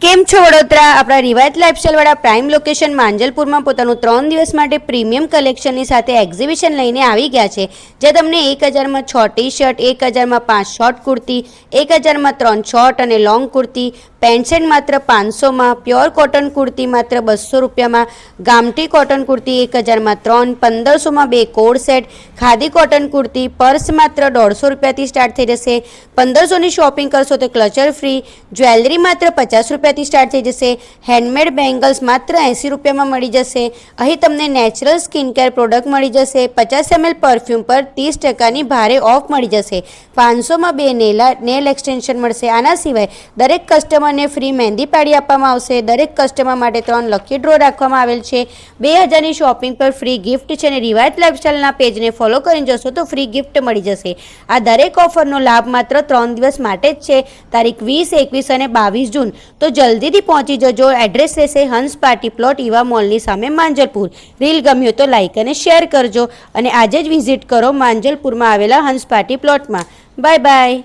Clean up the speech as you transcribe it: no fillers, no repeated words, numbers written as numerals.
કેમ છો વડોદરા? આપણા રિવાયત લાઇફસ્ટાઇલ વાળા પ્રાઇમ લોકેશન માંજલપુરમાં પોતાનું 3 દિવસ માટે પ્રીમિયમ કલેક્શનની સાથે એક્ઝિબિશન લઈને આવી ગયા છે, જ્યાં તમને 1000માં 6 ટી-શર્ટ, 1000માં 5 શોર્ટ કુર્તી, 1000માં 3 શોર્ટ અને લોંગ કુર્તી, પેન્ટ શર્ટ માત્ર 500માં, પ્યોર કોટન કુર્તી માત્ર 200 રૂપિયામાં, ગામઠી કોટન કુર્તી 1000માં 3, 1500માં 2 co-ord set, khadi cotton kurti, purse માત્ર 150 રૂપિયાથી સ્ટાર્ટ થઈ જશે, 1500ની શોપિંગ કરશો તો ક્લચર ફ્રી, જ્વેલરી માત્ર 50 રૂપિયાથી સ્ટાર્ટ થઈ જશે, હેન્ડમેડ બેંગલ્સ માત્ર 80 રૂપિયામાં મળી જશે. અહીં તમને નેચરલ સ્કિન કેર પ્રોડક્ટ મળી જશે, 50 ml પરફ્યુમ પર 30%ની ભારે ઓફ મળી જશે, 500માં 2 નેલ એક્સટેન્શન મળશે. આના સિવાય દરેક કસ્ટમરને ફ્રી મહેંદી પાડી આપવામાં આવશે. દરેક કસ્ટમર માટે 3 લકી ડ્રો રાખવામાં આવેલ છે. 2000ની શોપિંગ પર ફ્રી ગિફ્ટ છે અને રિવાયત લાઇફસ્ટાઇલના પેજને ફોલો કરીને જશો તો ફ્રી ગિફ્ટ મળી જશે. આ દરેક ઓફરનો લાભ માત્ર 3 દિવસ માટે જ છે, તારીખ 20, 21 અને 22 જૂન. તો જલ્દીથી પહોંચી જજો. એડ્રેસ રહેશે હંસ પાર્ટી પ્લોટ ઈવા મોલની સામે માંજલપુર. રીલ ગમ્યો તો લાઇક અને શેર કરજો અને આજે જ વિઝિટ કરો માંજલપુરમાં આવેલા હંસ પાર્ટી પ્લોટમાં. Bye bye.